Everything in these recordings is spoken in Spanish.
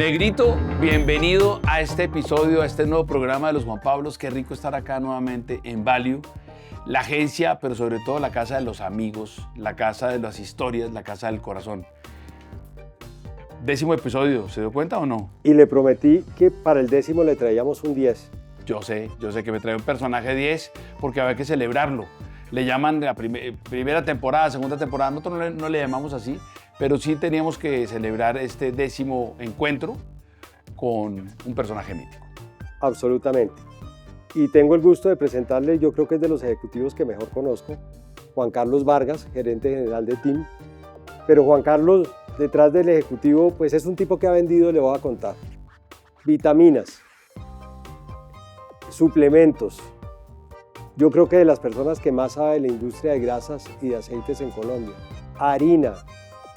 Negrito, bienvenido a este episodio, a este nuevo programa de los Juan Pablos. Qué rico estar acá nuevamente en Value, la agencia, pero sobre todo la casa de los amigos, la casa de las historias, la casa del corazón. 10º episodio, ¿se dio cuenta o no? Y le prometí que para el 10º le traíamos un 10. Yo sé que me trae un personaje 10 porque había que celebrarlo. Le llaman la primera temporada, segunda temporada, nosotros no le llamamos así, pero sí teníamos que celebrar este 10º encuentro con un personaje mítico. Absolutamente. Y tengo el gusto de presentarle, yo creo que es de los ejecutivos que mejor conozco, Juan Carlos Vargas, gerente general de TIM. Pero Juan Carlos, detrás del ejecutivo, pues es un tipo que ha vendido, le voy a contar, vitaminas, suplementos. Yo creo que de las personas que más sabe de la industria de grasas y de aceites en Colombia.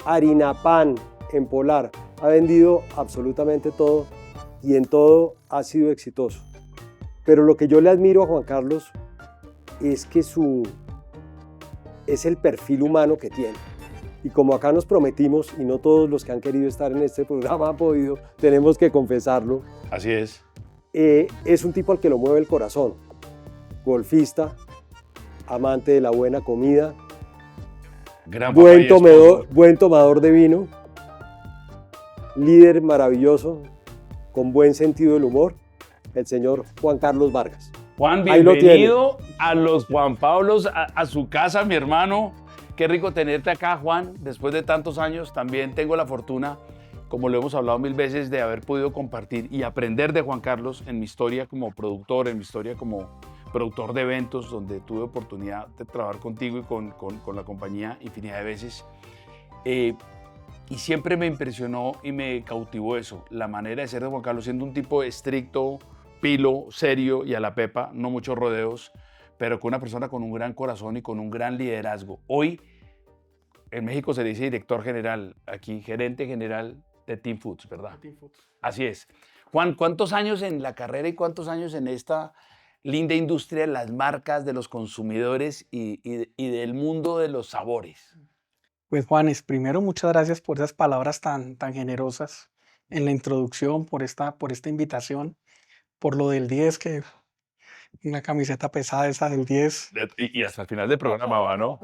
Harina pan en Polar. Ha vendido absolutamente todo y en todo ha sido exitoso. Pero lo que yo le admiro a Juan Carlos es que es el perfil humano que tiene. Y como acá nos prometimos, y no todos los que han querido estar en este programa han podido, tenemos que confesarlo. Así es. Es un tipo al que lo mueve el corazón. Golfista, amante de la buena comida, buen tomador de vino, líder maravilloso, con buen sentido del humor, el señor Juan Carlos Vargas. Juan, bienvenido a los Juan Pablos, a su casa, mi hermano. Qué rico tenerte acá, Juan, después de tantos años. También tengo la fortuna, como lo hemos hablado mil veces, de haber podido compartir y aprender de Juan Carlos en mi historia como productor, en mi historia como productor de eventos, donde tuve oportunidad de trabajar contigo y con la compañía infinidad de veces. Y siempre me impresionó y me cautivó eso, la manera de ser de Juan Carlos, siendo un tipo estricto, pilo, serio y a la pepa, no muchos rodeos, pero con una persona con un gran corazón y con un gran liderazgo. Hoy, en México se dice director general, aquí gerente general de Team Foods, ¿verdad? Team Foods. Así es. Juan, ¿cuántos años en la carrera y cuántos años en esta linda industria de las marcas, de los consumidores y del mundo de los sabores? Pues Juanes, primero muchas gracias por esas palabras tan generosas en la introducción, por esta invitación, por lo del 10, que una camiseta pesada esa del 10. Y hasta el final del programa va, ¿no?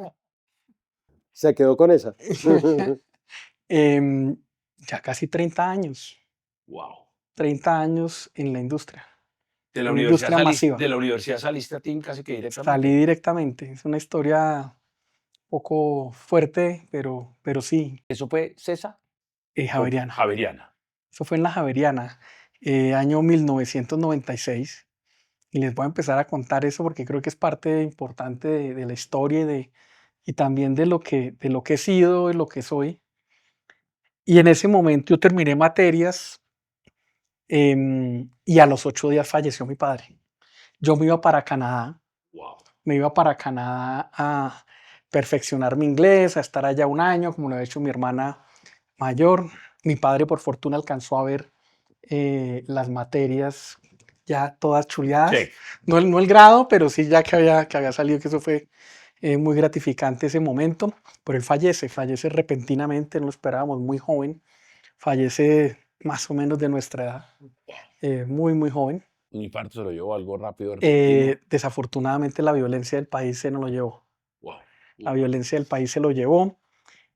Se quedó con esa. Ya casi 30 años. Wow. 30 años en la industria. De la universidad saliste a TIM casi que directamente. Salí directamente. Es una historia poco fuerte, pero sí. ¿Eso fue CESA? Javeriana. Javeriana. Eso fue en la Javeriana, año 1996. Y les voy a empezar a contar eso porque creo que es parte importante de la historia y también de lo que he sido, de lo que soy. Y en ese momento yo terminé materias y a los 8 días falleció mi padre. Yo me iba para Canadá. Wow. Me iba para Canadá a perfeccionar mi inglés, a estar allá un año, como lo había hecho mi hermana mayor. Mi padre, por fortuna, alcanzó a ver las materias ya todas chuleadas. Sí. No el grado, pero sí ya que había salido, que eso fue muy gratificante ese momento. Pero él fallece repentinamente, no lo esperábamos, muy joven. Fallece más o menos de nuestra edad, muy, muy joven. Un infarto se lo llevó, algo rápido. Desafortunadamente la violencia del país se nos lo llevó. Wow. La violencia del país se lo llevó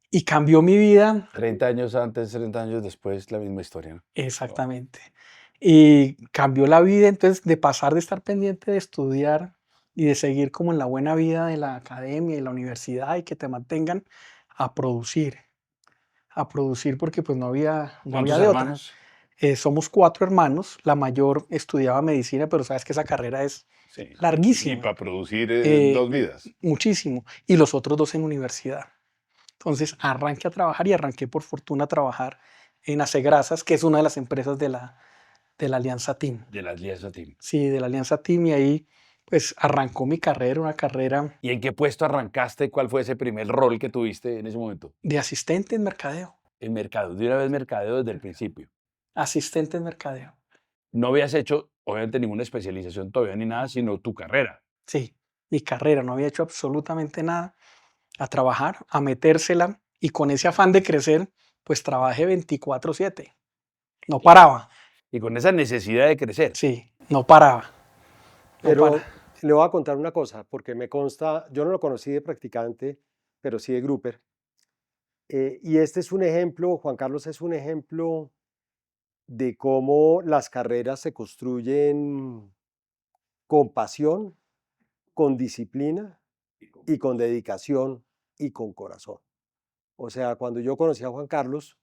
y cambió mi vida. 30 años antes, 30 años después, la misma historia, ¿no? Exactamente. Wow. Y cambió la vida, entonces, de pasar de estar pendiente de estudiar y de seguir como en la buena vida de la academia y la universidad y que te mantengan, a producir porque pues no había de otra. Somos 4 hermanos, la mayor estudiaba medicina, pero sabes que esa carrera es larguísima. Y para producir 2 vidas. Muchísimo. Y los otros 2 en universidad. Entonces arranqué a trabajar y arranqué por fortuna a trabajar en Acegrasas, que es una de las empresas de la Alianza TIM. De la Alianza TIM. Sí, de la Alianza TIM, y ahí pues arrancó mi carrera, una carrera. ¿Y en qué puesto arrancaste? ¿Cuál fue ese primer rol que tuviste en ese momento? De asistente en mercadeo. En mercadeo, de una vez mercadeo desde el principio. Asistente en mercadeo. No habías hecho, obviamente, ninguna especialización todavía ni nada, sino tu carrera. Sí, mi carrera, no había hecho absolutamente nada. A trabajar, a metérsela, y con ese afán de crecer, pues trabajé 24/7. No paraba, y con esa necesidad de crecer. sí, no paraba, no Pero para. le voy a contar una cosa, porque me consta, yo no lo conocí de practicante, pero sí de grouper. Y este es un ejemplo, Juan Carlos es un ejemplo de cómo las carreras se construyen con pasión, con disciplina y con dedicación y con corazón. O sea, cuando yo conocí a Juan Carlos,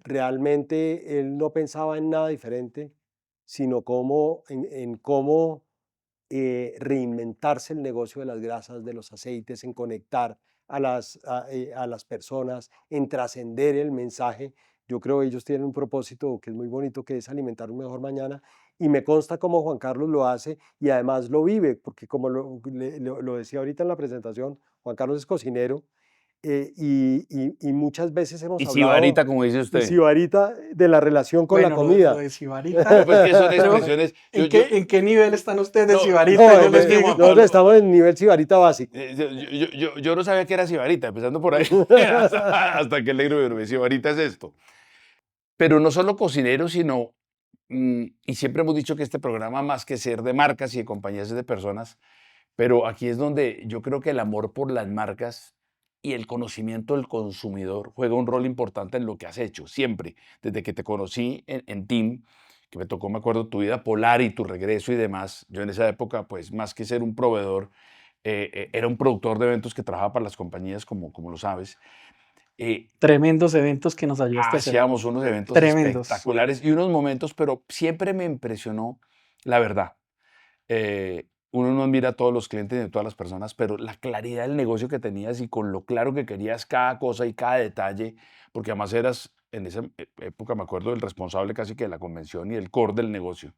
realmente él no pensaba en nada diferente, sino en cómo reinventarse el negocio de las grasas, de los aceites, en conectar a las personas, en trascender el mensaje. Yo creo que ellos tienen un propósito que es muy bonito, que es alimentar un mejor mañana. Y me consta cómo Juan Carlos lo hace y además lo vive, porque como lo decía ahorita en la presentación, Juan Carlos es cocinero y muchas veces hemos Y hablado, sibarita, como dice usted. Sibarita, de la relación con la Bueno, lo comida. de Sibarita, Pues que son pero expresiones. ¿en qué nivel están ustedes de No, Sibarita? No, Yo les pues que digo, Juan nosotros Pablo, estamos en nivel Sibarita básico. yo no sabía que era sibarita, empezando por ahí, hasta que el negro me dijo, sibarita es esto. Pero no solo cocinero, sino, y siempre hemos dicho que este programa, más que ser de marcas y de compañías, es de personas, pero aquí es donde yo creo que el amor por las marcas y el conocimiento del consumidor juega un rol importante en lo que has hecho, siempre. Desde que te conocí en Team, que me tocó, me acuerdo, tu vida polar y tu regreso y demás. Yo en esa época, pues más que ser un proveedor, era un productor de eventos que trabajaba para las compañías, como lo sabes. Eh, tremendos eventos que nos ayudaste a hacer, Hacíamos unos eventos tremendos. espectaculares y unos momentos, pero siempre me impresionó la verdad. Uno no admira a todos los clientes ni a todas las personas, pero la claridad del negocio que tenías y con lo claro que querías cada cosa y cada detalle, porque además eras en esa época, me acuerdo, el responsable casi que de la convención y el core del negocio.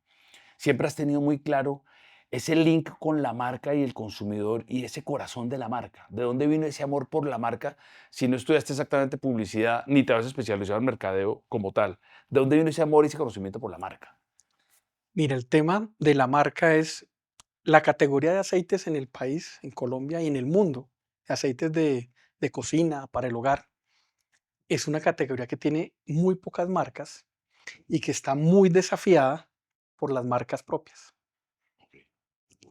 Siempre has tenido muy claro ese link con la marca y el consumidor y ese corazón de la marca. ¿De dónde vino ese amor por la marca si no estudiaste exactamente publicidad ni te has especializado en mercadeo como tal? ¿De dónde vino ese amor y ese conocimiento por la marca? Mira, el tema de la marca es la categoría de aceites en el país, en Colombia y en el mundo, aceites de cocina para el hogar, es una categoría que tiene muy pocas marcas y que está muy desafiada por las marcas propias.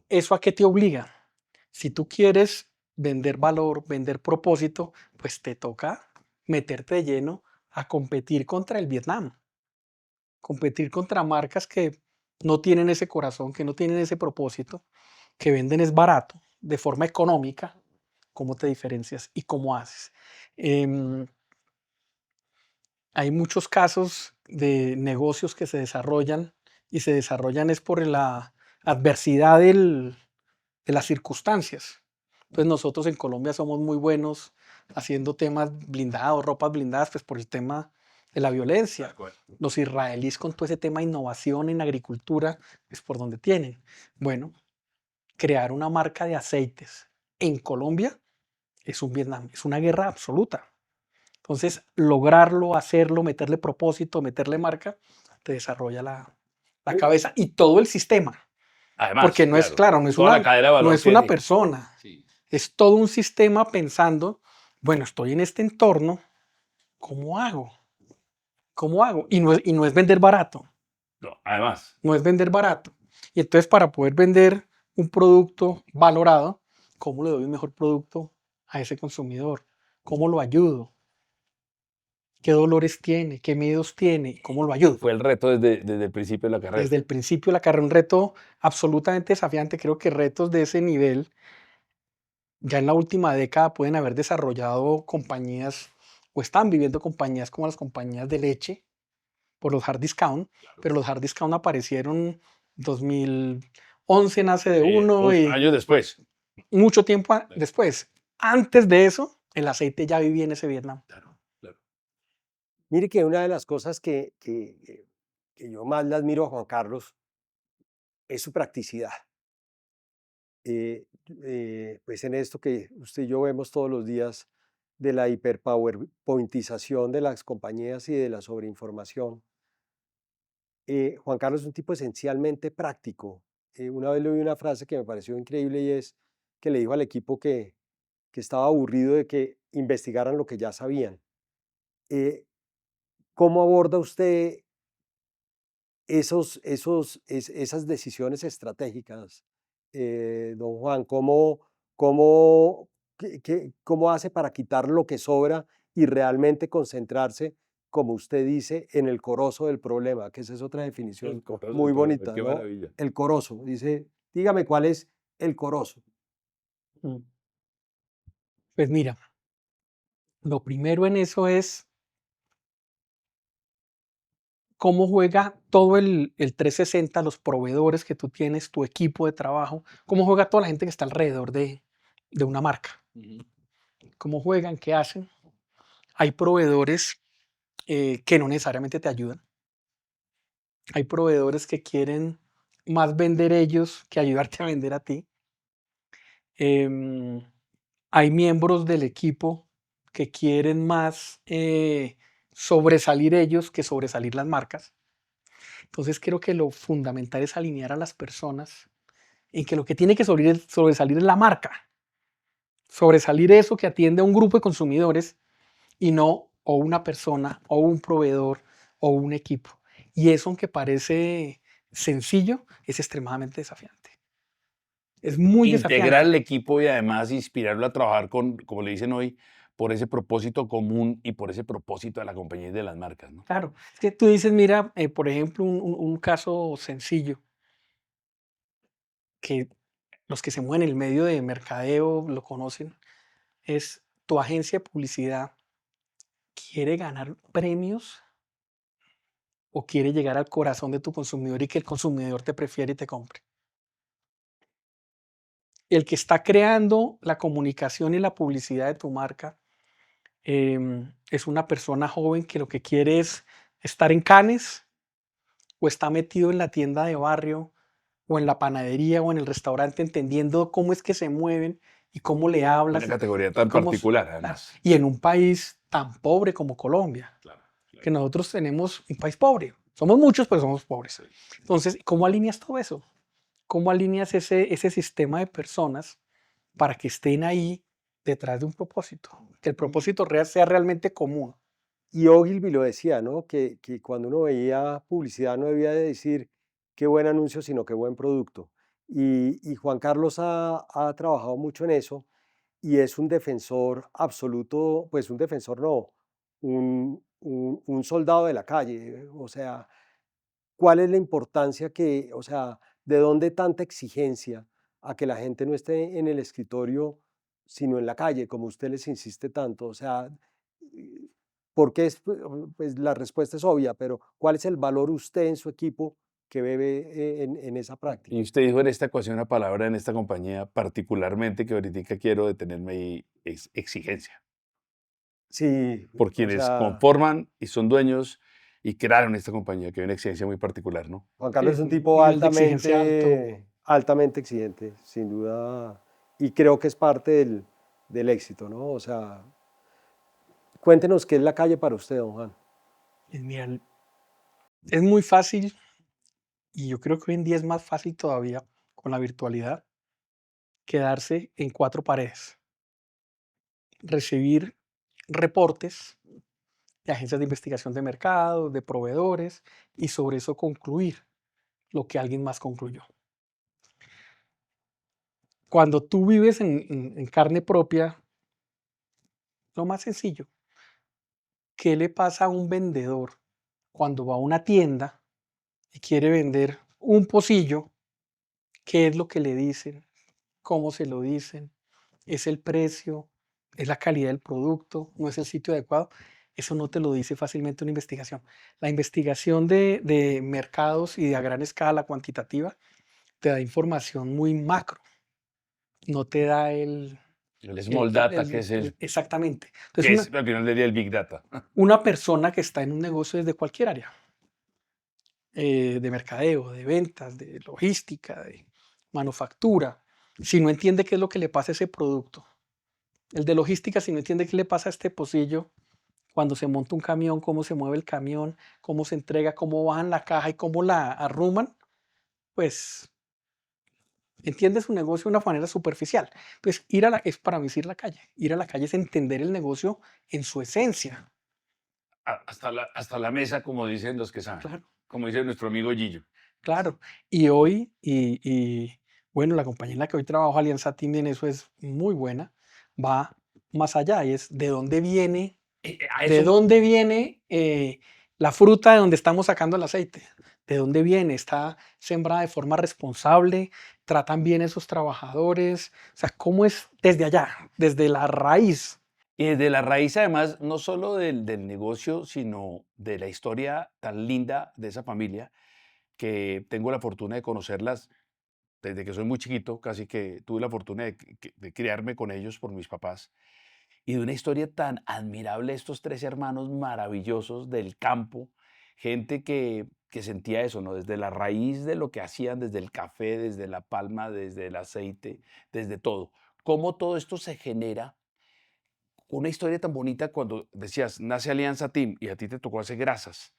¿Eso a qué te obliga? Si tú quieres vender valor, vender propósito, pues te toca meterte de lleno a competir contra el Vietnam, competir contra marcas que no tienen ese corazón, que no tienen ese propósito, que venden es barato, de forma económica. ¿Cómo te diferencias y cómo haces? Em, Hay muchos casos de negocios que se desarrollan y se desarrollan es por la adversidad de las circunstancias. Entonces nosotros en Colombia somos muy buenos haciendo temas blindados, ropas blindadas, pues por el tema de la violencia. Los israelíes con todo ese tema de innovación en agricultura es por donde tienen. Bueno, crear una marca de aceites en Colombia es un Vietnam, es una guerra absoluta. Entonces, lograrlo, hacerlo, meterle propósito, meterle marca, te desarrolla la cabeza y todo el sistema. Porque Además, no es, claro, claro, toda la cadena de no valor es que una hay. persona, Sí. es todo un sistema pensando, bueno, estoy en este entorno, ¿cómo hago? ¿Cómo hago? Y no es vender barato, No, además, no es vender barato. Y entonces para poder vender un producto valorado, ¿cómo le doy un mejor producto a ese consumidor? ¿Cómo lo ayudo? ¿Qué dolores tiene? ¿Qué miedos tiene? ¿Cómo lo ayudo? fue el reto desde el principio de la carrera. Desde el principio la carrera, un reto absolutamente desafiante. Creo que retos de ese nivel ya en la última década pueden haber desarrollado compañías o están viviendo compañías como las compañías de leche por los hard discount, pero los hard discount aparecieron 2011 nace de uno y Años después. mucho tiempo después. Antes de eso, el aceite ya vivía en ese Vietnam. Claro, claro. Mire que una de las cosas que yo más le admiro a Juan Carlos es su practicidad. Pues en esto que usted y yo vemos todos los días de la hiperpowerpointización de las compañías y de la sobreinformación. Juan Carlos es un tipo esencialmente práctico. Una vez le oí una frase que me pareció increíble y es que le dijo al equipo que estaba aburrido de que investigaran lo que ya sabían. Eh, ¿Cómo aborda usted esas decisiones estratégicas, don Juan, cómo, cómo hace para quitar lo que sobra y realmente concentrarse, como usted dice, en el corozo del problema, que esa es otra definición muy bonita, qué ¿no? maravilla. El corozo, dice, dígame cuál es el corozo. Mm. Pues mira, lo primero en eso es cómo juega todo el 360, los proveedores que tú tienes, tu equipo de trabajo, cómo juega toda la gente que está alrededor de una marca, cómo juegan, qué hacen. Hay proveedores que no necesariamente te ayudan. Hay proveedores que quieren más vender ellos que ayudarte a vender a ti. Em, Hay miembros del equipo que quieren más sobresalir ellos que sobresalir las marcas. Entonces creo que lo fundamental es alinear a las personas en que lo que tiene que sobresalir es la marca. Sobresalir eso que atiende a un grupo de consumidores y no o una persona o un proveedor o un equipo. Y eso, aunque parece sencillo, es extremadamente desafiante. Es muy Integrar desafiante. el equipo y además inspirarlo a trabajar con, como le dicen hoy, por ese propósito común y por ese propósito de la compañía y de las marcas, ¿no? Claro, es que tú dices, mira, por ejemplo, un caso sencillo, que los que se mueven en el medio de mercadeo lo conocen, es tu agencia de publicidad quiere ganar premios o quiere llegar al corazón de tu consumidor y que el consumidor te prefiere y te compre. El que está creando la comunicación y la publicidad de tu marca es una persona joven que lo que quiere es estar en Cannes o está metido en la tienda de barrio o en la panadería o en el restaurante entendiendo cómo es que se mueven y cómo le Una hablas categoría y tan cómo... particular, Claro, además. y en un país tan pobre como Colombia, Claro, claro. que nosotros tenemos un país pobre. Somos muchos, pero somos pobres. Entonces, ¿cómo alineas todo eso? ¿Cómo alineas ese sistema de personas para que estén ahí detrás de un propósito? Que el propósito real sea realmente común. Y Ogilvy lo decía, ¿no? Que cuando uno veía publicidad no debía de decir qué buen anuncio, sino qué buen producto. Y Juan Carlos ha trabajado mucho en eso y es un defensor absoluto, pues un defensor no, un soldado de la calle. O sea, ¿cuál es la importancia que, o sea, de dónde tanta exigencia a que la gente no esté en el escritorio, sino en la calle, como usted les insiste tanto? O sea, porque es, pues la respuesta es obvia, pero ¿cuál es el valor usted en su equipo que bebe en esa Y práctica? usted dijo en esta ecuación una palabra en esta compañía particularmente que ahorita quiero detenerme ahí, es exigencia. Sí, Por o quienes sea, conforman y son dueños y crearon esta compañía, que hay una exigencia muy particular, ¿no? Juan Sí, Carlos es es un un tipo nivel de exigencia alto. altamente exigente, sin duda, y creo que es parte del éxito, ¿no? O sea, cuéntenos qué es la calle para usted, don Juan. Mira, es muy fácil y yo creo que hoy en día es más fácil todavía con la virtualidad quedarse en cuatro paredes, recibir reportes de agencias de investigación de mercado, de proveedores y sobre eso concluir lo que alguien más concluyó. Cuando tú vives en carne propia, lo más sencillo, ¿qué le pasa a un vendedor cuando va a una tienda y quiere vender un pocillo? ¿Qué es lo que le dicen? ¿Cómo se lo dicen? ¿Es el precio? ¿Es la calidad del producto? ¿No es el sitio adecuado? Eso no te lo dice fácilmente una investigación. La investigación de mercados y de a gran escala cuantitativa te da información muy macro, no te da El small data, exactamente. Entonces, que es al final del día el big data. una persona que está en un negocio desde cualquier área, de mercadeo, de ventas, de logística, de manufactura, si no entiende qué es lo que le pasa a ese producto, el de logística, si no entiende qué le pasa a este pocillo, cuando se monta un camión, cómo se mueve el camión, cómo se entrega, cómo bajan la caja y cómo la arruman, pues entiende su negocio de una manera superficial. Entonces, es para mí es ir a la calle. Ir a la calle es entender el negocio en su esencia. Hasta la mesa, como dicen los que saben. Claro. como dice nuestro amigo Gillo. Claro. Y hoy, bueno, la compañía en la que hoy trabajo, Alianza Team, en eso es muy buena, va más allá y es A de eso, dónde viene la fruta de donde estamos sacando el aceite. ¿De dónde viene? ¿Está sembrada de forma responsable? ¿Tratan bien a esos trabajadores? O sea, ¿cómo es desde allá, desde la raíz? y desde la raíz, además, no solo del negocio, sino de la historia tan linda de esa familia, que tengo la fortuna de conocerlas desde que soy muy chiquito, casi que tuve la fortuna de criarme con ellos por mis papás, y de una historia tan admirable, estos tres hermanos maravillosos del campo, gente que sentía eso, ¿no? Desde la raíz de lo que hacían, desde el café, desde la palma, desde el aceite, desde todo. Cómo todo esto se genera, una historia tan bonita cuando decías, nace Alianza Team y a ti te tocó hacer grasas.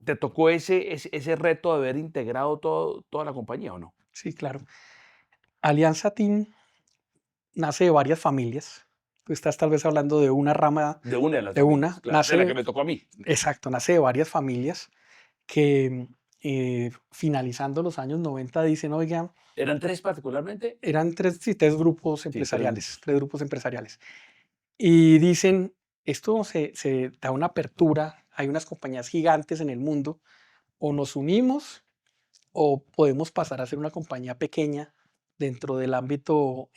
¿Te tocó ese reto de haber integrado toda la compañía o no? Sí, claro. Alianza Team nace de varias familias. Tú estás tal vez hablando de una rama, De una de las de familias, una, claro, de la que nace, me tocó a mí. exacto, nace de varias familias que finalizando los años 90 dicen, oigan, ¿Eran tres particularmente? eran tres, sí, tres grupos Sí, tres empresariales, grupos. tres grupos empresariales. Y dicen, esto se da una apertura, hay unas compañías gigantes en el mundo, o nos unimos o podemos pasar a ser una compañía pequeña dentro del ámbito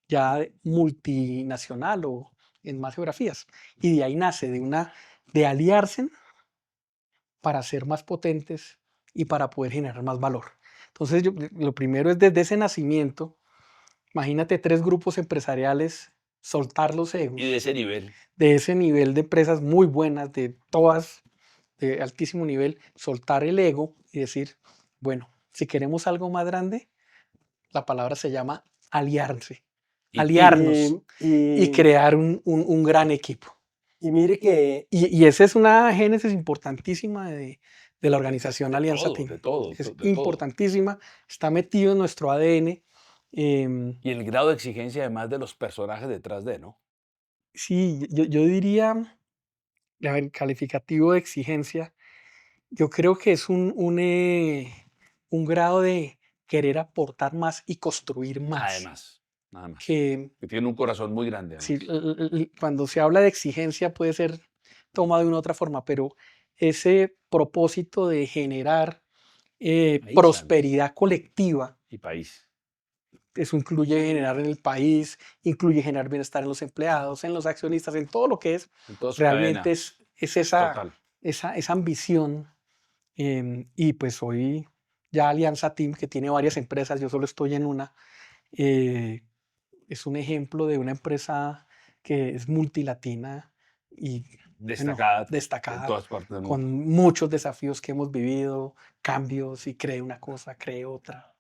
ya multinacional o en más geografías. Y de ahí nace, de aliarse para ser más potentes y para poder generar más valor. Entonces, lo primero es desde ese nacimiento, imagínate tres grupos empresariales, soltar los Y de egos, ese nivel. de ese nivel de empresas muy buenas, de todas de altísimo nivel, soltar el ego y decir, bueno, si queremos algo más grande, la palabra se llama aliarse, Y team. aliarnos y Y crear un gran equipo. mire que Y esa es una génesis importantísima de la organización Alianza Team. De todo, Es de todo. importantísima, está metido en nuestro ADN. Y el grado de exigencia además de los personajes detrás de, ¿no? Sí, yo diría, a ver, calificativo de exigencia, yo creo que es un grado de querer aportar más y construir más. Además, nada más. Que Que tiene un corazón muy grande sí, además. cuando se habla de exigencia puede ser tomado de una otra forma, pero ese propósito de generar País además. prosperidad colectiva, Y país. eso incluye generar en el país, incluye generar bienestar en los empleados, en los accionistas, en todo lo que es, En toda su realmente cadena. es esa, Total. esa ambición. Y pues hoy ya Alianza Team, que tiene varias empresas, yo solo estoy en una, eh, es un ejemplo de una empresa que es multilatina y bueno, Destacada en destacada, todas partes del mundo. con muchos desafíos que hemos vivido, cambios y cree una cosa, cree otra.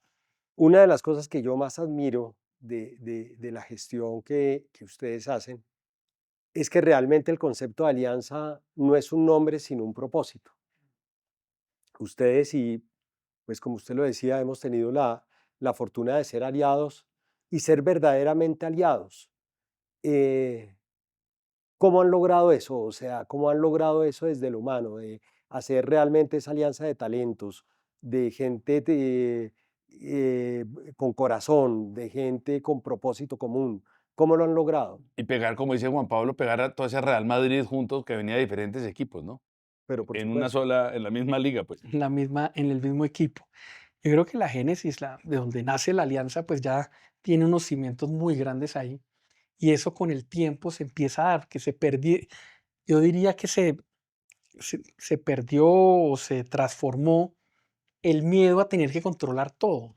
una de las cosas que yo más admiro de la gestión que ustedes hacen es que realmente el concepto de alianza no es un nombre, sino un propósito. Ustedes y, pues como usted lo decía, hemos tenido la fortuna de ser aliados y ser verdaderamente aliados. Eh, ¿Cómo han logrado eso? O sea, ¿cómo han logrado eso desde lo humano, de hacer realmente esa alianza de talentos, de gente eh, con corazón, de gente con propósito común? ¿Cómo lo han logrado? Y pegar, como dice Juan Pablo, pegar a todo ese Real Madrid juntos que venía de diferentes equipos, ¿no? Pero por En una supuesto. sola, en la misma liga, pues. En el mismo equipo. Yo creo que la génesis, de donde nace la alianza, pues ya tiene unos cimientos muy grandes ahí. Y eso con el tiempo se empieza a dar, que se perdió, yo diría que se perdió o se transformó el miedo a tener que controlar todo.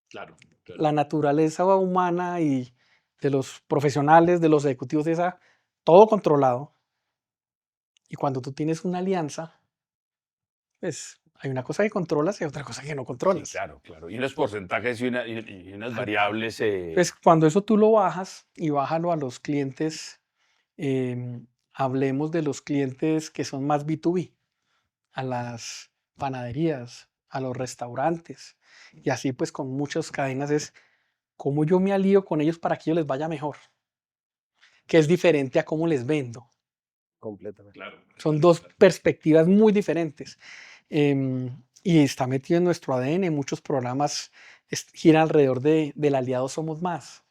Claro, claro. La naturaleza humana y de los profesionales, de los ejecutivos, es todo controlado. Y cuando tú tienes una alianza, pues hay una cosa que controlas y otra cosa que no Sí, controlas. claro, claro. Y unos porcentajes y unas Claro. variables. Pues cuando eso tú lo bajas y bájalo a los clientes, hablemos de los clientes que son más B2B, a las panaderías, a los restaurantes, y así pues con muchas cadenas es cómo yo me alío con ellos para que ellos les vaya mejor, que es diferente a cómo les vendo. completamente. Claro. Son dos perspectivas muy diferentes. Y está metido en nuestro ADN. Muchos programas giran alrededor del aliado Somos Más.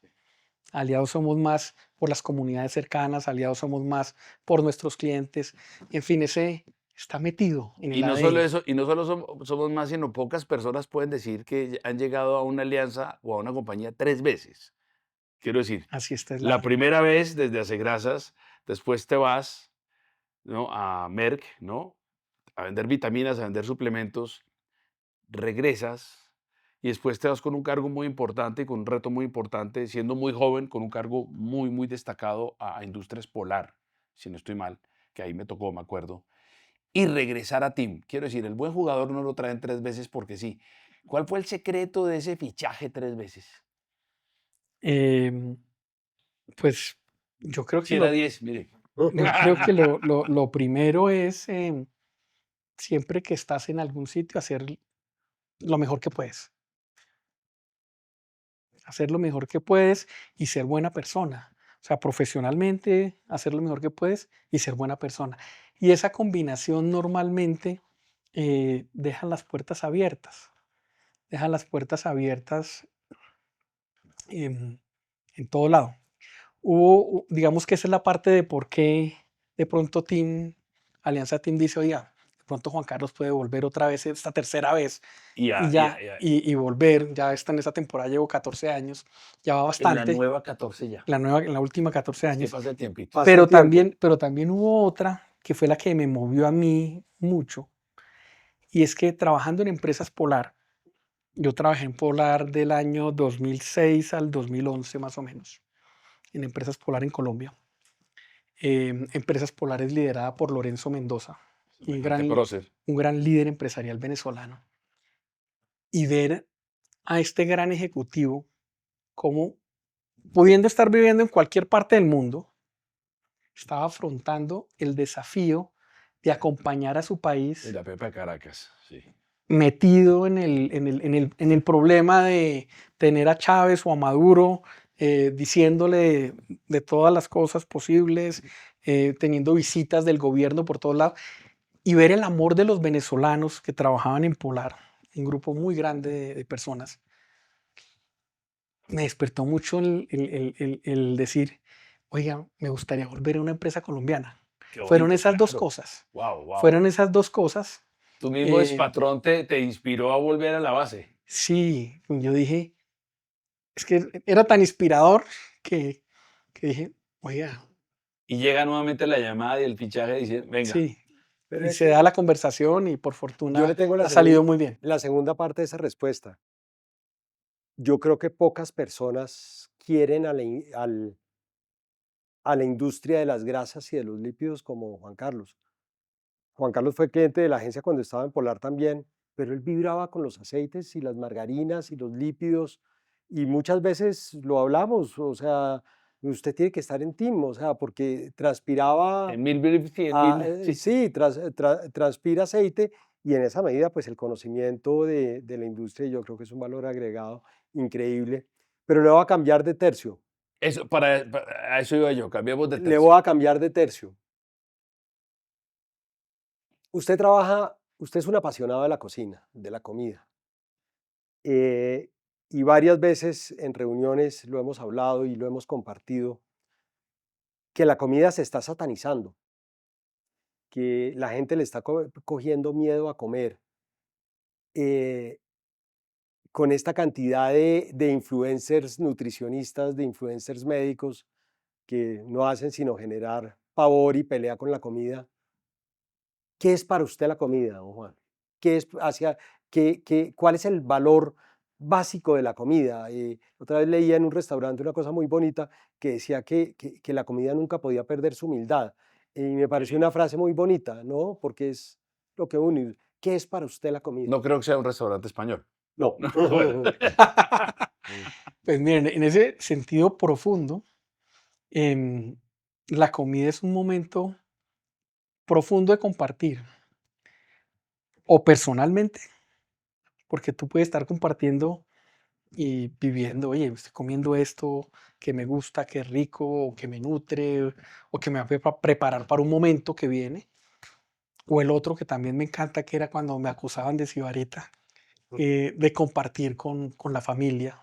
Aliados somos más por las comunidades cercanas, aliados somos más por nuestros clientes. En fin, ese está metido en Y el no solo ADN. eso, y no solo somos más, sino pocas personas pueden decir que han llegado a una alianza o a una compañía 3 veces. Quiero decir, Así está la la. primera vez desde Hace Grasas, después te vas, ¿no?, a Merck, ¿no?, a vender vitaminas, a vender suplementos, regresas y después te vas con un cargo muy importante y con un reto muy importante, siendo muy joven, con un cargo muy, muy destacado a Industrias Polar, si no estoy mal, que ahí me tocó, me acuerdo, y regresar a Team. Quiero decir, el buen jugador no lo traen 3 veces porque sí. ¿Cuál fue el secreto de ese fichaje 3 veces? Em, pues yo creo Si que era lo, 10, mire. yo creo que lo primero es siempre que estás en algún sitio, hacer lo mejor que puedes. Hacer lo mejor que puedes y ser buena persona. O sea, profesionalmente, hacer lo mejor que puedes y ser buena persona. Y esa combinación normalmente deja las puertas abiertas. Deja las puertas abiertas en, en todo lado. Digamos que esa es la parte de por qué de pronto Alianza Team dice, oiga, de pronto Juan Carlos puede volver otra vez esta tercera vez Y y ya, ya, ya, ya. y volver, ya está en esa temporada, llevo 14 años, ya va En la bastante, nueva 14 ya. en la última 14 Es que años, pasa el tiempito. Pasa el tiempo. pero también hubo otra que fue la que me movió a mí mucho, y es que trabajando en empresas Polar, yo trabajé en Polar del año 2006 al 2011 más o menos, en empresas Polar en Colombia. Empresas Polares liderada por Lorenzo Mendoza, un Semejante gran, prócer. un gran líder empresarial venezolano. Y ver a este gran ejecutivo como, pudiendo estar viviendo en cualquier parte del mundo, estaba afrontando el desafío de acompañar a su Y país la Pepa de Caracas, sí. metido en el problema de tener a Chávez o a Maduro diciéndole de todas las cosas posibles, teniendo visitas del gobierno por todos lados, y ver el amor de los venezolanos que trabajaban en Polar, un grupo muy grande de personas, me despertó mucho el decir, oiga, me gustaría volver a una empresa colombiana. Qué Fueron bonito, esas dos claro. cosas. Wow, wow. Fueron esas dos cosas. Tú mismo, Eh, patrón, te inspiró a volver a la base. sí, yo dije, es que era tan inspirador que, que dije, oiga, Y llega nuevamente la llamada y el fichaje dice, venga. sí. Pero Y es se que da la conversación y por yo le fortuna tengo ha salido muy bien. la segunda parte de esa respuesta. Yo creo que pocas personas quieren a la industria de las grasas y de los lípidos como Juan Carlos. Juan Carlos fue cliente de la agencia cuando estaba en Polar también, pero él vibraba con los aceites y las margarinas y los lípidos y muchas veces lo hablamos, o sea, usted tiene que estar en team, o sea, porque transpiraba, En mil briefs y en mil. Sí. sí, transpira aceite y en esa medida pues el conocimiento de la industria yo creo que es un valor agregado increíble, pero le voy a cambiar de tercio, Eso, a eso iba yo, cambiamos de le tercio. voy a cambiar de tercio. Usted trabaja, usted es un apasionado de la cocina, de la comida. eh, y varias veces en reuniones lo hemos hablado y lo hemos compartido, que la comida se está satanizando, que la gente le está cogiendo miedo a comer. eh, con esta cantidad de influencers nutricionistas, de influencers médicos, que no hacen sino generar pavor y pelea con la comida. ¿Qué es para usted la comida, don Juan? ¿Qué es cuál es el valor básico de la comida? Otra vez leía en un restaurante una cosa muy bonita que decía que la comida nunca podía perder su humildad. Y me pareció una frase muy bonita, ¿no? Porque es lo que une. ¿Qué es para usted la comida? No creo que sea un restaurante español. No. Bueno. Pues miren, en ese sentido profundo, em, la comida es un momento profundo de compartir. O personalmente, porque tú puedes estar compartiendo y viviendo, oye, estoy comiendo esto que me gusta, que es rico, o que me nutre, o que me va a preparar para un momento que viene. O el otro que también me encanta, que era cuando me acusaban de sibarita, de compartir con la familia,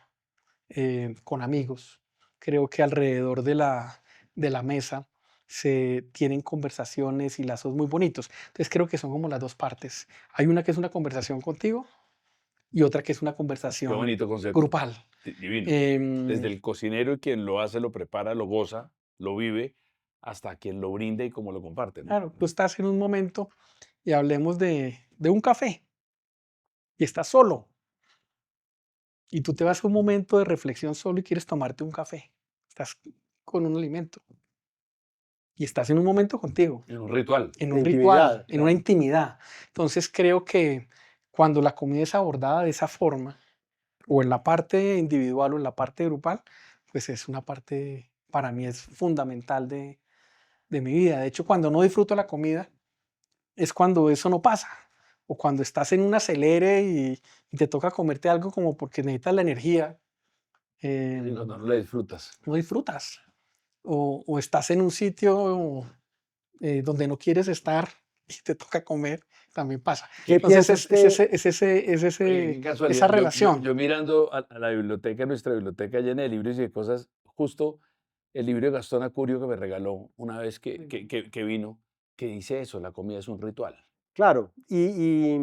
con amigos. Creo que alrededor de la mesa se tienen conversaciones y lazos muy bonitos. Entonces creo que son como las dos partes. Hay una que es una conversación contigo y otra que es una Qué conversación bonito concepto. grupal. Divino. Desde Em, el cocinero y quien lo hace, lo prepara, lo goza, lo vive, hasta quien lo brinda y cómo lo comparte, ¿no? claro, tú estás en un momento y hablemos de un café y estás solo y tú te vas a un momento de reflexión solo y quieres tomarte un café. Estás con un alimento y estás en un momento contigo, Es un ritual. en De un ritual, intimidad, en una claro. intimidad. Entonces creo que cuando la comida es abordada de esa forma, o en la parte individual o en la parte grupal, pues es una parte, para mí es fundamental de mi vida. De hecho, cuando no disfruto la comida, es cuando eso no pasa. O cuando estás en un acelere y te toca comerte algo como porque necesitas la energía, Y eh, cuando no lo disfrutas. no disfrutas. O estás en un sitio donde no quieres estar y te toca comer, también pasa. ¿Qué Entonces piensa usted? Oye, qué esa casualidad. relación. Yo mirando a la biblioteca, nuestra biblioteca llena de libros y de cosas, justo el libro de Gastón Acurio que me regaló una vez que vino, que dice eso, la comida es un ritual. Claro, y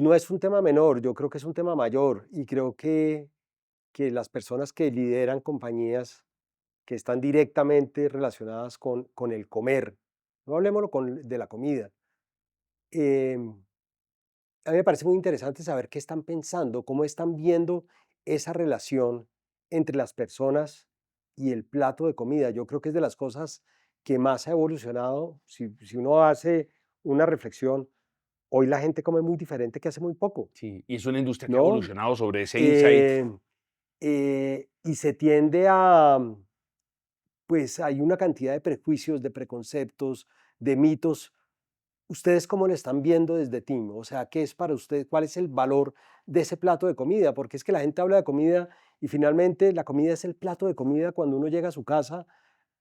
no es un tema menor, yo creo que es un tema mayor y creo que las personas que lideran compañías que están directamente relacionadas con el comer, no hablemoslo de la comida, em, a mí me parece muy interesante saber qué están pensando, cómo están viendo esa relación entre las personas y el plato de comida. Yo creo que es de las cosas que más ha evolucionado. Si uno hace una reflexión, hoy la gente come muy diferente que hace muy poco, Sí, y es una industria que ha ¿no? evolucionado sobre ese insight. Eh, y se tiende a, pues hay una cantidad de prejuicios, de preconceptos, de mitos. ¿Ustedes cómo lo están viendo desde Team? O sea, ¿qué es para usted? ¿Cuál es el valor de ese plato de comida? Porque es que la gente habla de comida y finalmente la comida es el plato de comida cuando uno llega a su casa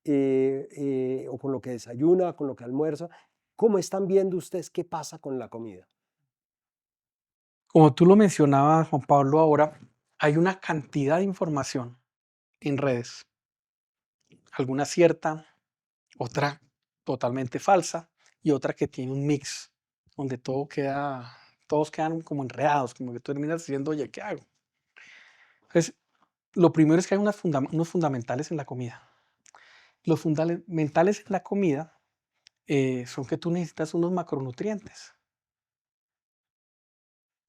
o con lo que desayuna, con lo que almuerza. ¿Cómo están viendo ustedes qué pasa con la comida? Como tú lo mencionabas, Juan Pablo, ahora hay una cantidad de información en redes, alguna cierta, otra totalmente falsa y otra que tiene un mix donde todos quedan como enredados, como que tú terminas diciendo, oye, ¿qué hago? Entonces, lo primero es que hay unos fundamentales en la comida. Los fundamentales en la comida son que tú necesitas unos macronutrientes.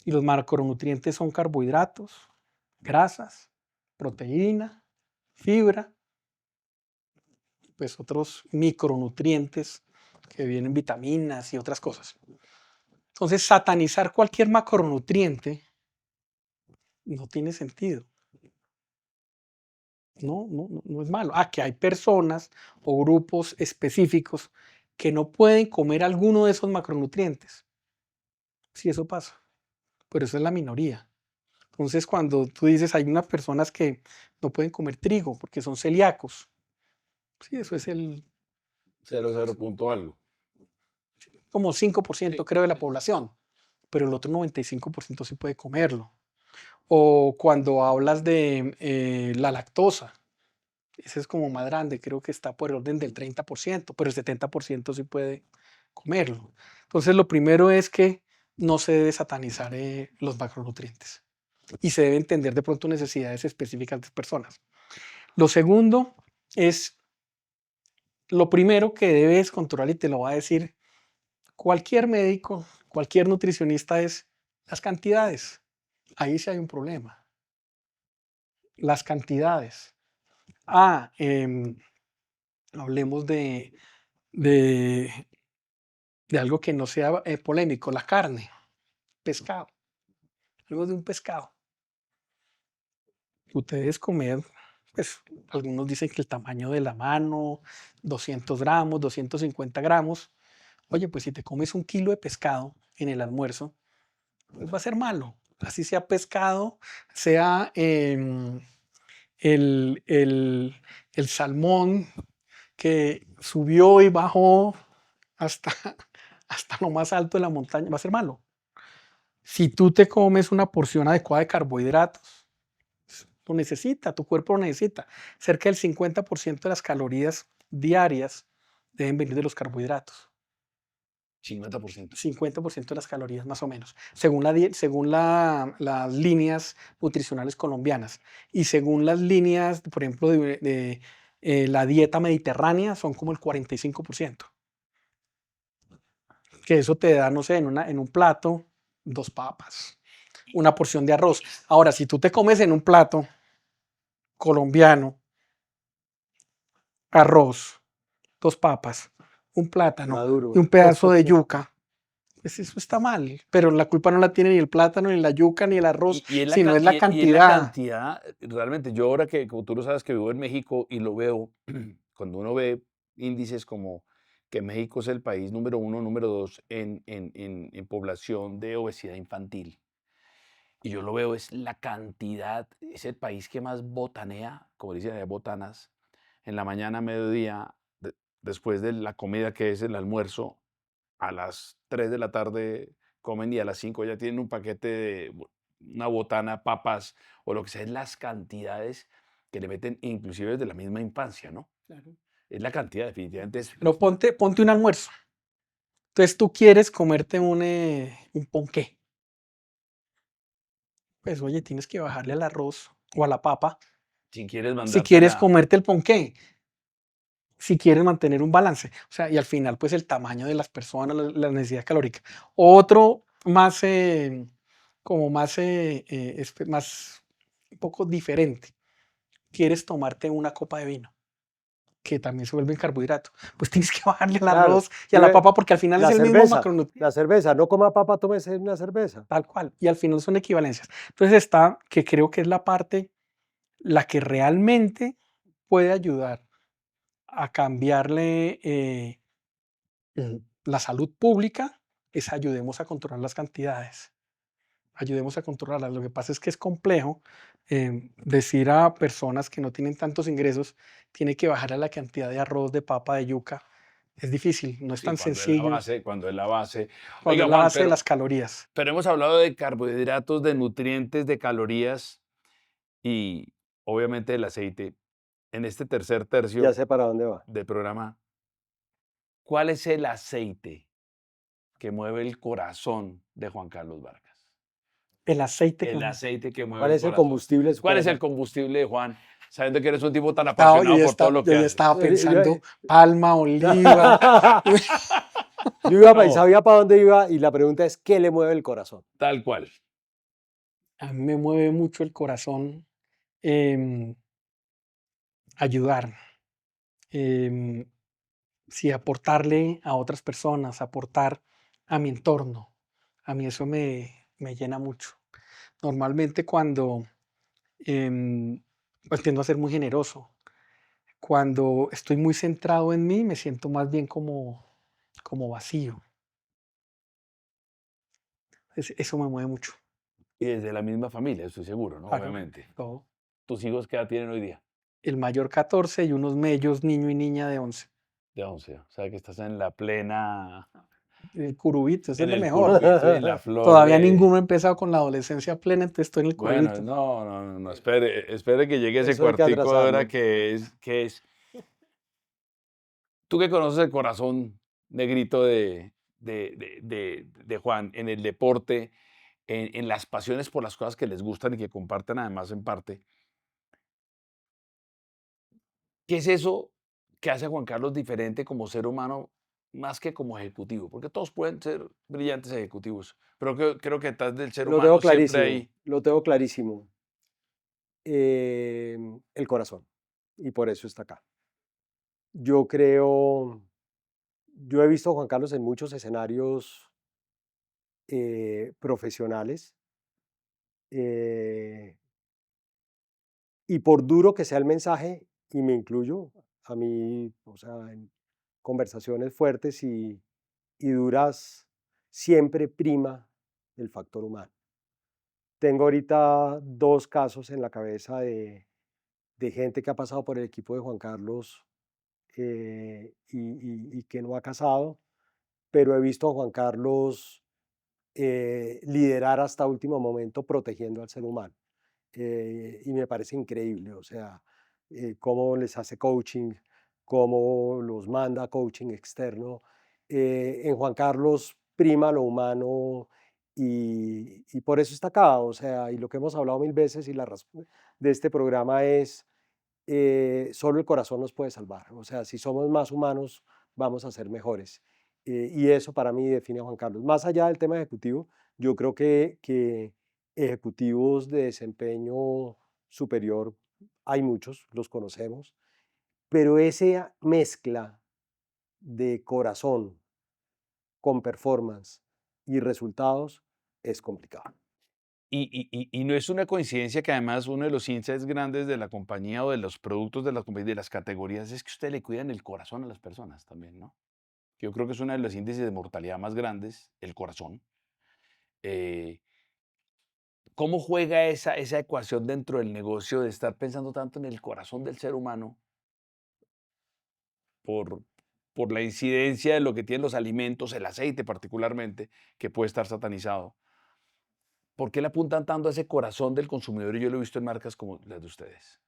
Y los macronutrientes son carbohidratos, grasas, proteína, fibra, pues otros micronutrientes que vienen vitaminas y otras cosas. Entonces, satanizar cualquier macronutriente no tiene sentido. No es malo. Que hay personas o grupos específicos que no pueden comer alguno de esos macronutrientes. Sí, eso pasa, pero eso es la minoría. Entonces, cuando tú dices, hay unas personas que no pueden comer trigo porque son celíacos. Sí, eso es Cero, cero punto algo. como 5% Sí, creo de la población, pero el otro 95% sí puede comerlo. O cuando hablas de la lactosa, ese es como más grande, creo que está por el orden del 30%, pero el 70% sí puede comerlo. Entonces, lo primero es que no se debe satanizar los macronutrientes y se debe entender de pronto necesidades específicas de personas. Lo segundo es, lo primero que debes controlar, y te lo va a decir cualquier médico, cualquier nutricionista, es las cantidades. Ahí sí hay un problema. Las cantidades. Ah, hablemos de, de algo que no sea polémico, la carne, pescado, algo de un pescado. Ustedes comer, pues algunos dicen que el tamaño de la mano, 200 gramos, 250 gramos. Oye, pues si te comes un kilo de pescado en el almuerzo, pues va a ser malo. así sea pescado, sea el, el- el salmón que subió y bajó hasta, hasta lo más alto de la montaña, va a ser malo. Si tú te comes una porción adecuada de carbohidratos, lo necesita, tu cuerpo lo necesita. Cerca del 50% de las calorías diarias deben venir de los carbohidratos. 50%. 50% de las calorías más o menos, según las líneas nutricionales colombianas y según las líneas, por ejemplo, la dieta mediterránea, son como el 45%, que eso te da, no sé, en un plato, 2 papas, una porción de arroz. Ahora, si tú te comes en un plato colombiano, arroz, 2 papas, un plátano y Maduro. un pedazo de yuca, pues eso está mal, pero la culpa no la tiene ni el plátano, ni la yuca, ni el arroz, Y sino es la y es la cantidad. cantidad, realmente, yo ahora que, como tú lo sabes, que vivo en México y lo veo, cuando uno ve índices como que México es el país número uno, número dos en población de obesidad infantil, y yo lo veo, es la cantidad, es el país que más botanea, como dicen allá, botanas, en la mañana, mediodía, después de la comida que es el almuerzo, a las 3 de la tarde comen y a las 5 ya tienen un paquete de una botana, papas o lo que sea, es las cantidades que le meten inclusive desde la misma infancia, ¿no? Claro. Es la cantidad, definitivamente Pero ponte un almuerzo. Entonces tú quieres comerte un ponqué. Pues oye, tienes que bajarle al arroz o a la papa si quieres si quieres mandártela, comerte el ponqué, si quieres mantener un balance. O sea, y al final, pues el tamaño de las personas, la necesidad calórica. Otro más, como más, más, un poco diferente. Quieres tomarte una copa de vino, que también se vuelve en carbohidrato. Pues tienes que bajarle al Claro. arroz y a la papa porque al final es el mismo La macronutriente, cerveza, no coma papa, tómese una cerveza. tal cual. Y al final son equivalencias. Entonces está, que creo que es la parte, la que realmente puede ayudar a cambiarle la salud pública, es ayudemos a controlar las cantidades. Ayudemos a controlarlas. Lo que pasa es que es complejo decir a personas que no tienen tantos ingresos, tiene que bajar a la cantidad de arroz, de papa, de yuca. Es difícil, no es sí, tan cuando es la sencillo base, cuando es la base. cuando Oiga, es la Juan, base de las calorías. pero hemos hablado de carbohidratos, de nutrientes, de calorías y obviamente del aceite. En este tercer Ya tercio sé para dónde va. del programa, ¿cuál es el aceite que mueve el corazón de Juan Carlos Vargas? El aceite que El aceite que mueve ¿Cuál el es el corazón. combustible de su ¿Cuál es el corazón? combustible de Juan? Sabiendo que eres un tipo tan yo apasionado ya por todo estaba, lo yo que ya estaba haces. pensando palma, oliva. Yo iba, y No, sabía para dónde iba y la pregunta es, ¿qué le mueve el corazón? tal cual. A mí me mueve mucho el corazón em, ayudar. em, sí, aportarle a otras personas, aportar a mi entorno. A mí eso me llena mucho. Normalmente cuando pues tiendo a ser muy generoso. Cuando estoy muy centrado en mí, me siento más bien como vacío. Eso me mueve mucho. Y desde la misma familia, estoy seguro, ¿no? Claro, Obviamente. todo. ¿Tus hijos qué edad tienen hoy día? El mayor 14 y unos mellos niño y niña de 11. De 11. O sea que estás en la plena, El curubito, ese es en lo el mejor. curvito y en la flor Todavía de... ninguno ha empezado con la adolescencia plena, entonces estoy en el Bueno, curubito. no, espere que llegue ese Eso hay que cuartico de hora atrasarlo. que es. Tú que conoces el corazón negrito de Juan en el deporte, en las pasiones por las cosas que les gustan y que comparten además en parte, ¿qué es eso que hace a Juan Carlos diferente como ser humano más que como ejecutivo? Porque todos pueden ser brillantes ejecutivos, pero creo que detrás del ser Lo tengo humano siempre clarísimo, hay... lo tengo clarísimo. El corazón. Y por eso está acá. Yo creo, yo he visto a Juan Carlos en muchos escenarios profesionales eh, y por duro que sea el mensaje, y me incluyo, a mí, o sea, en conversaciones fuertes y duras, siempre prima el factor humano. Tengo ahorita 2 casos en la cabeza de gente que ha pasado por el equipo de Juan Carlos y que no ha casado, pero he visto a Juan Carlos liderar hasta último momento protegiendo al ser humano. Y me parece increíble, o sea, cómo les hace coaching, cómo los manda a coaching externo. En Juan Carlos prima lo humano y por eso está acá, o sea, y lo que hemos hablado mil veces y la razón de este programa es, solo el corazón nos puede salvar, o sea, si somos más humanos, vamos a ser mejores. Y eso para mí define a Juan Carlos. Más allá del tema ejecutivo, yo creo que ejecutivos de desempeño superior, hay muchos, los conocemos, pero esa mezcla de corazón con performance y resultados es complicado. Y no es una coincidencia que además uno de los insights grandes de la compañía o de los productos de la compañía, de las categorías, es que usted le cuidan el corazón a las personas también, ¿no? Yo creo que es uno de los índices de mortalidad más grandes, el corazón. Eh, ¿Cómo juega esa ecuación dentro del negocio de estar pensando tanto en el corazón del ser humano por, por la incidencia de lo que tienen los alimentos, el aceite particularmente, que puede estar satanizado? ¿Por qué le apuntan tanto a ese corazón del consumidor? Y yo lo he visto en marcas como las de ustedes.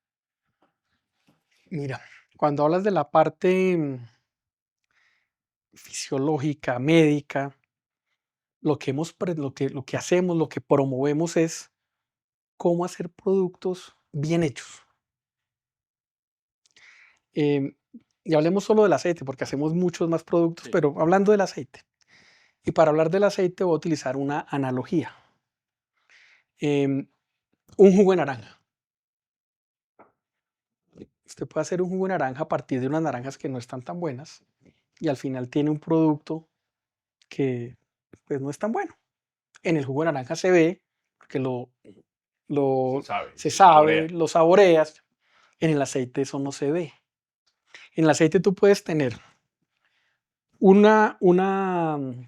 Mira, cuando hablas de la parte fisiológica, médica, lo que hacemos, lo que promovemos es cómo hacer productos bien hechos. Em, y hablemos solo del aceite, porque hacemos muchos más productos, Sí. pero hablando del aceite. Y para hablar del aceite voy a utilizar una analogía. Em, un jugo de naranja. Usted puede hacer un jugo de naranja a partir de unas naranjas que no están tan buenas y al final tiene un producto que pues no es tan bueno. En el jugo de naranja se ve, porque Se lo sabe, se se sabe, saborea. lo saboreas. En el aceite eso no se ve. En el aceite tú puedes tener una, una, mm,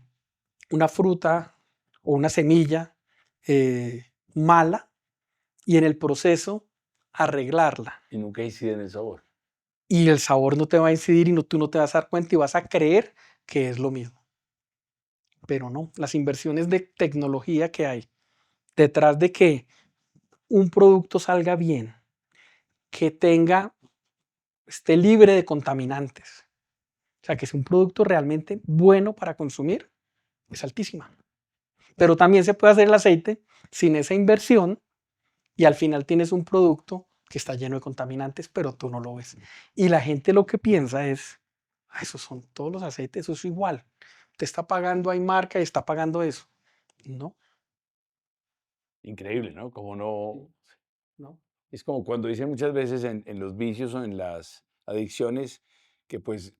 una fruta o una semilla mala y en el proceso arreglarla. Y nunca incide en el sabor. Y el sabor no te va a incidir y tú no te vas a dar cuenta y vas a creer que es lo mismo. Pero no, las inversiones de tecnología que hay detrás de que un producto salga bien, que esté libre de contaminantes, o sea, que es un producto realmente bueno para consumir, es altísima. Pero también se puede hacer el aceite sin esa inversión y al final tienes un producto que está lleno de contaminantes, pero tú no lo ves. Y la gente lo que piensa es, esos son todos los aceites, eso es igual. Te está pagando, hay marca y está pagando eso. No, Increíble, ¿no? Como no. no. Es como cuando dicen muchas veces en los vicios o en las adicciones que pues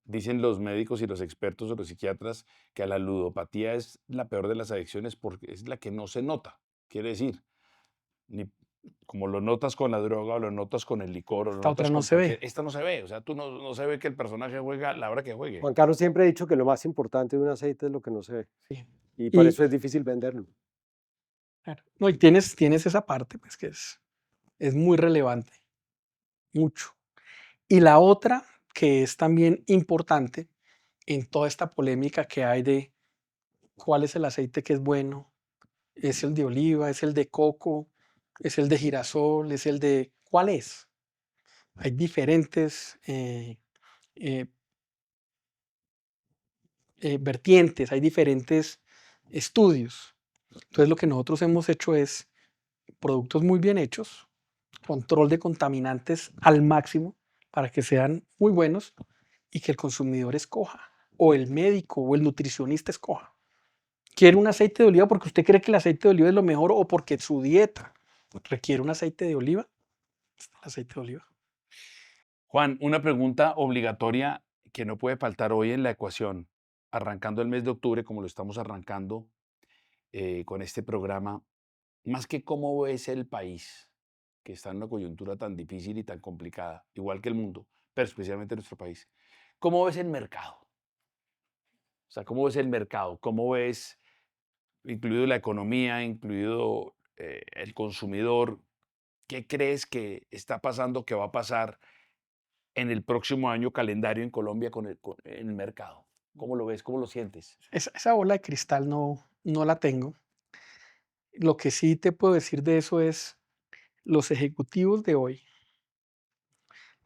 dicen los médicos y los expertos o los psiquiatras que la ludopatía es la peor de las adicciones porque es la que no se nota. Quiere decir, ni, como lo notas con la droga o lo notas con el licor o lo Esta otra notas no con se cualquier. ve. Esta no se ve, o sea, tú no se ve que el personaje juega la hora que juegue. Juan Carlos siempre ha dicho que lo más importante de un aceite es lo que no se ve Sí. y por Y, eso es difícil venderlo. claro, no, y tienes esa parte, pues que es muy relevante, mucho. Y la otra, que es también importante en toda esta polémica que hay de cuál es el aceite que es bueno, es el de oliva, es el de coco, es el de girasol, es el de... ¿Cuál es? Hay diferentes eh, vertientes, hay diferentes estudios. Entonces lo que nosotros hemos hecho es productos muy bien hechos, control de contaminantes al máximo para que sean muy buenos y que el consumidor escoja, o el médico o el nutricionista escoja. ¿Quiere un aceite de oliva porque usted cree que el aceite de oliva es lo mejor o porque su dieta requiere un aceite de oliva? Está el aceite de oliva. Juan, una pregunta obligatoria que no puede faltar hoy en la ecuación. Arrancando el mes de octubre, como lo estamos arrancando con este programa, más que cómo ves el país, que está en una coyuntura tan difícil y tan complicada, igual que el mundo, pero especialmente nuestro país, ¿cómo ves el mercado? O sea, ¿cómo ves el mercado? ¿Cómo ves incluido la economía, incluido el consumidor, ¿qué crees que está pasando, que va a pasar en el próximo año calendario en Colombia en el mercado? ¿Cómo lo ves? ¿Cómo lo sientes? Esa bola de cristal no la tengo. Lo que sí te puedo decir de eso es, los ejecutivos de hoy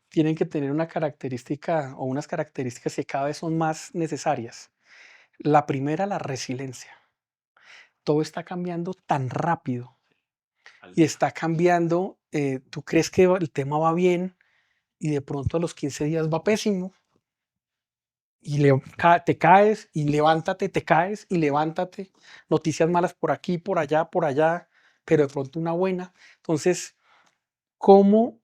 tienen que tener una característica o unas características que cada vez son más necesarias. La primera, la resiliencia. Todo está cambiando tan rápido y está cambiando, tú crees que el tema va bien y de pronto a los 15 días va pésimo y te caes y levántate, te caes y levántate. Noticias malas por allá, pero de pronto una buena. Entonces, ¿cómo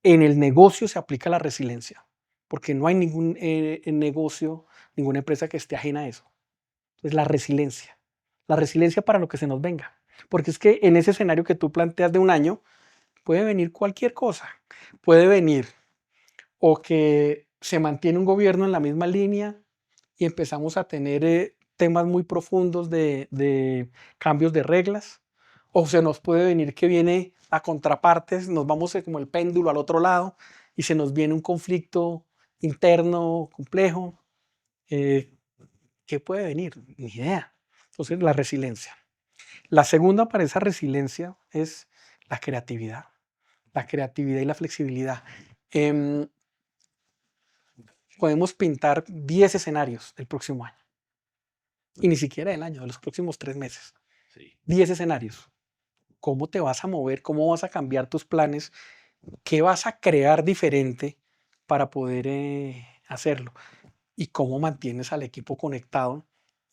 en el negocio se aplica la resiliencia? Porque no hay ningún negocio, ninguna empresa que esté ajena a eso. Entonces, la resiliencia para lo que se nos venga. Porque es que en ese escenario que tú planteas de un año, puede venir cualquier cosa. Puede venir o que se mantiene un gobierno en la misma línea y empezamos a tener temas muy profundos de cambios de reglas, o se nos puede venir que viene a contrapartes, nos vamos como el péndulo al otro lado y se nos viene un conflicto interno complejo. Eh, ¿Qué puede venir? Ni idea. Entonces, la resiliencia. La segunda para esa resiliencia es la creatividad y la flexibilidad. Em, Podemos pintar 10 escenarios del próximo año. Y ni siquiera del año, de los próximos 3 meses. Sí. 10 escenarios. ¿Cómo te vas a mover? ¿Cómo vas a cambiar tus planes? ¿Qué vas a crear diferente para poder hacerlo? ¿Y cómo mantienes al equipo conectado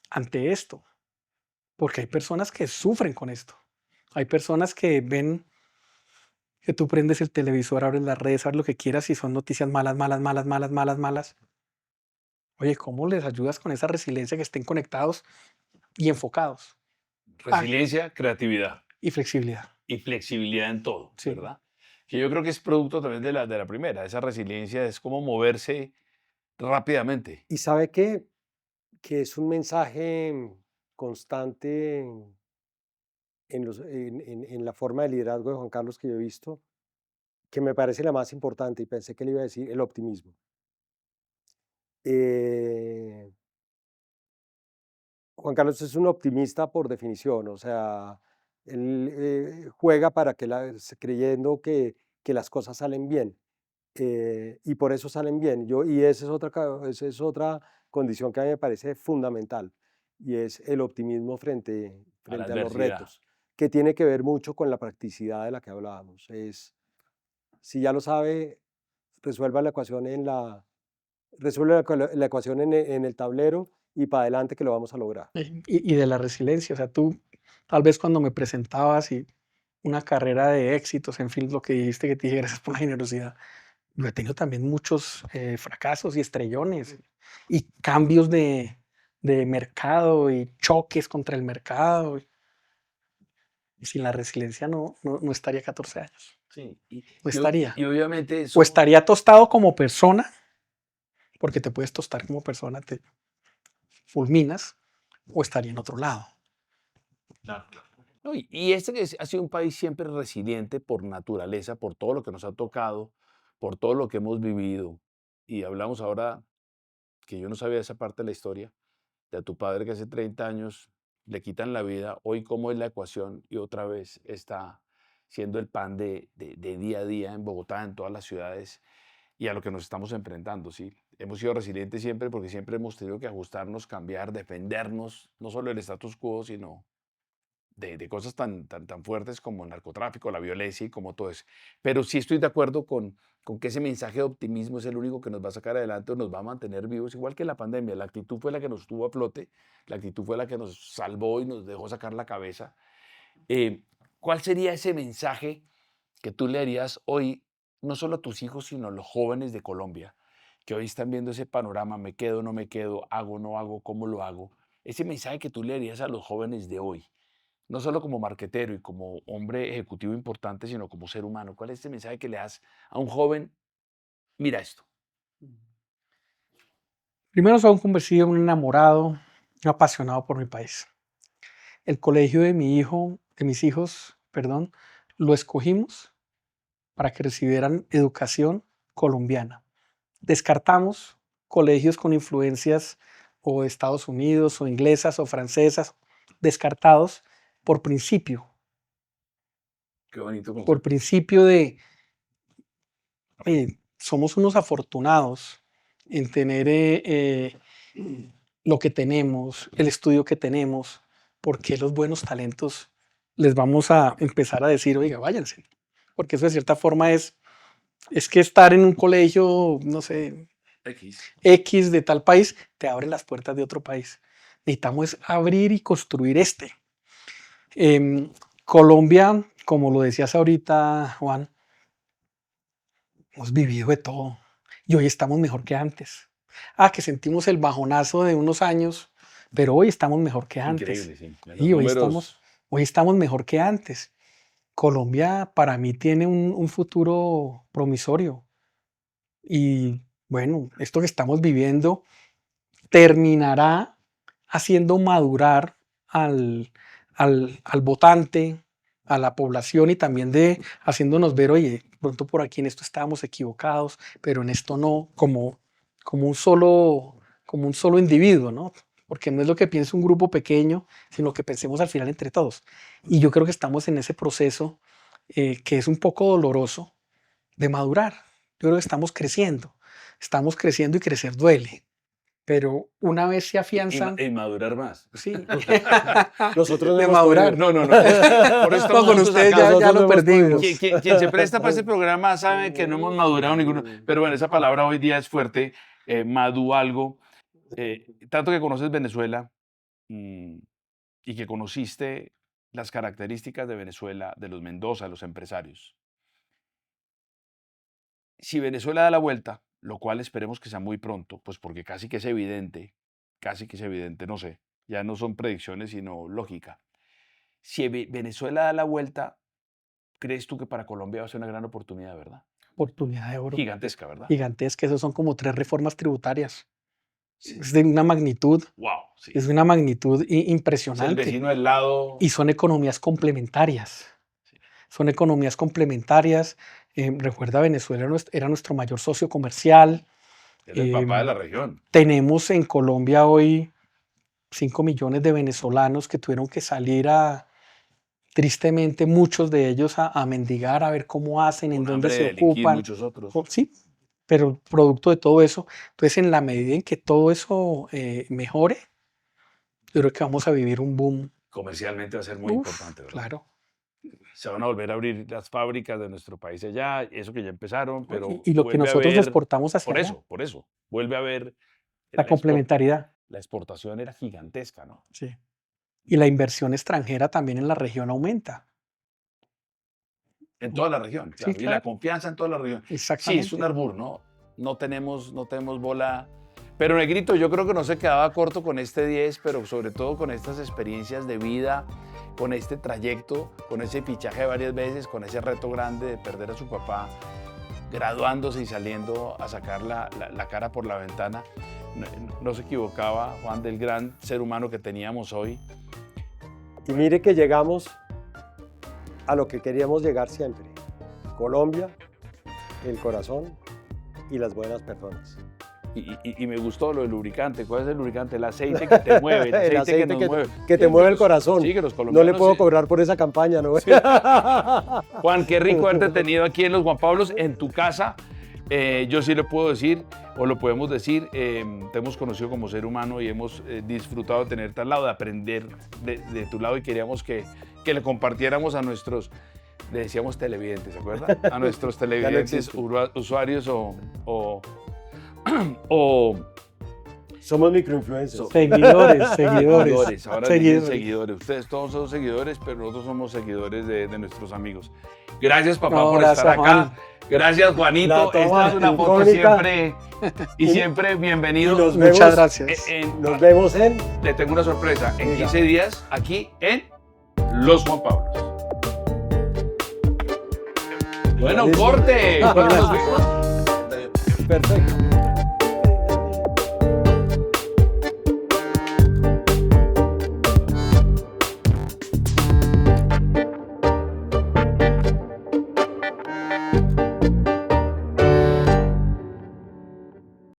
ante esto? Porque hay personas que sufren con esto. Hay personas que ven que tú prendes el televisor, abres las redes, abres lo que quieras y son noticias malas, malas, malas, malas, malas, malas. Oye, ¿cómo les ayudas con esa resiliencia que estén conectados y enfocados? Resiliencia, creatividad Y flexibilidad. y flexibilidad en todo, Sí. ¿verdad? Que yo creo que es producto también de la primera. Esa resiliencia es como moverse rápidamente. ¿Y sabe qué? Que es un mensaje constante en la forma de liderazgo de Juan Carlos que yo he visto, que me parece la más importante y pensé que le iba a decir el optimismo. Eh, Juan Carlos es un optimista por definición, o sea, él juega para creyendo que las cosas salen bien y por eso salen bien. Y esa es otra condición que a mí me parece fundamental y es el optimismo A la frente a los adversidad. retos, que tiene que ver mucho con la practicidad de la que hablábamos. Si ya lo sabe, resuelva la ecuación la ecuación en el tablero y para adelante que lo vamos a lograr. Y de la resiliencia, o sea, tú tal vez cuando me presentabas y una carrera de éxitos, en fin, lo que dijiste que te dije, gracias por la generosidad. Yo he tenido también muchos fracasos y estrellones y cambios de mercado y choques contra el mercado. Y sin la resiliencia no estaría 14 años. Sí. No estaría. Y obviamente O eso, estaría tostado como persona, porque te puedes tostar como persona, te fulminas, o estaría en otro lado. no, y este que ha sido un país siempre resiliente por naturaleza, por todo lo que nos ha tocado, por todo lo que hemos vivido. Y hablamos ahora, que yo no sabía esa parte de la historia, de a tu padre que hace 30 años le quitan la vida, hoy cómo es la ecuación y otra vez está siendo el pan de día a día en Bogotá, en todas las ciudades y a lo que nos estamos enfrentando, ¿sí? Hemos sido resilientes siempre porque siempre hemos tenido que ajustarnos, cambiar, defendernos, no solo del status quo, sino de cosas tan fuertes como el narcotráfico, la violencia y como todo eso. Pero sí estoy de acuerdo con que ese mensaje de optimismo es el único que nos va a sacar adelante o nos va a mantener vivos, igual que la pandemia. La actitud fue la que nos tuvo a flote, la actitud fue la que nos salvó y nos dejó sacar la cabeza. Eh, ¿Cuál sería ese mensaje que tú le harías hoy, no solo a tus hijos, sino a los jóvenes de Colombia, que hoy están viendo ese panorama, me quedo, no me quedo, hago, no hago, cómo lo hago? Ese mensaje que tú le harías a los jóvenes de hoy, no solo como marquetero y como hombre ejecutivo importante, sino como ser humano. ¿Cuál es ese mensaje que le das a un joven? Mira esto. Primero soy un convencido, un enamorado, un apasionado por mi país. el colegio de mis hijos, perdón, lo escogimos para que recibieran educación colombiana. Descartamos colegios con influencias o de Estados Unidos o inglesas o francesas, descartados por principio. Qué bonito. Por principio de, oye, somos unos afortunados en tener lo que tenemos, el estudio que tenemos, porque los buenos talentos les vamos a empezar a decir, oiga, váyanse, porque eso de cierta forma es que estar en un colegio, no sé, X de tal país, te abre las puertas de otro país. Necesitamos abrir y construir este. Colombia, como lo decías ahorita, Juan, hemos vivido de todo y hoy estamos mejor que antes. Que sentimos el bajonazo de unos años, pero hoy estamos mejor que antes. Increíble, sí. Y hoy estamos mejor que antes. Colombia para mí tiene un futuro promisorio. Y bueno, esto que estamos viviendo terminará haciendo madurar al votante, a la población y también haciéndonos ver, oye, pronto por aquí en esto estábamos equivocados, pero en esto no, como un solo individuo, ¿no? Porque no es lo que piensa un grupo pequeño, sino que pensemos al final entre todos. Y yo creo que estamos en ese proceso que es un poco doloroso de madurar. Yo creo que estamos creciendo y crecer duele. Pero una vez se afianzan... Y madurar más. Sí. Nosotros de madurar. No. Por eso con ustedes ya lo perdimos. Quien se presta para este programa sabe que no hemos madurado ninguno. Pero bueno, esa palabra hoy día es fuerte. Algo. Tanto que conoces Venezuela y que conociste las características de Venezuela, de los Mendoza, de los empresarios. Si Venezuela da la vuelta, lo cual esperemos que sea muy pronto, pues porque casi que es evidente, no sé, ya no son predicciones sino lógica. Si Venezuela da la vuelta, ¿crees tú que para Colombia va a ser una gran oportunidad, verdad? Oportunidad de oro. Gigantesca, ¿verdad? Gigantesca, esos son como 3 reformas tributarias. Sí. Es de una magnitud. Wow, sí. Es de una magnitud impresionante. Es el vecino al lado. Y son economías complementarias. Sí. Son economías complementarias. Recuerda, Venezuela era nuestro mayor socio comercial. Era el papá de la región. Tenemos en Colombia hoy 5 millones de venezolanos que tuvieron que salir tristemente, muchos de ellos a mendigar, a ver cómo hacen, en dónde se ocupan. Muchos otros. Sí, pero producto de todo eso. Entonces, en la medida en que todo eso mejore, yo creo que vamos a vivir un boom. Comercialmente va a ser muy importante, ¿verdad? Claro. Se van a volver a abrir las fábricas de nuestro país allá, eso que ya empezaron, pero... Y lo que nosotros exportamos hacia allá. Por eso. Vuelve a haber... La complementariedad. La exportación era gigantesca, ¿no? Sí. Y la inversión extranjera también en la región aumenta. En toda la región, claro. Sí, claro. Y la confianza en toda la región. Exactamente. Sí, es un arbur, ¿no? No tenemos bola... Pero Negrito, yo creo que no se quedaba corto con este 10, pero sobre todo con estas experiencias de vida, con este trayecto, con ese fichaje varias veces, con ese reto grande de perder a su papá, graduándose y saliendo a sacar la cara por la ventana. No se equivocaba, Juan, del gran ser humano que teníamos hoy. Y mire que llegamos a lo que queríamos llegar siempre. Colombia, el corazón y las buenas personas. Y me gustó lo del lubricante. ¿Cuál es el lubricante? El aceite que te mueve, el aceite que nos mueve. Que te mueve el corazón. Sí, que los colombianos... No le puedo cobrar por esa campaña, ¿no? Sí. Juan, qué rico haberte tenido aquí en Los Juan Pablos, en tu casa. Yo sí le puedo decir, o lo podemos decir, te hemos conocido como ser humano y hemos disfrutado de tenerte al lado, de aprender de tu lado, y queríamos que le compartiéramos a nuestros, le decíamos televidentes, ¿se acuerda? A nuestros televidentes, usuarios o somos microinfluencers. Seguidores. Ahora dicen seguidores. Ustedes todos son seguidores, pero nosotros somos seguidores de nuestros amigos. Gracias, papá, por estar acá. Juan. Gracias, Juanito. Esta es una foto siempre bienvenido. Muchas gracias. Nos vemos en... Le tengo una sorpresa. En 15 días, aquí en Los Juan Pablos. Bueno, corte. Perfecto. Chao.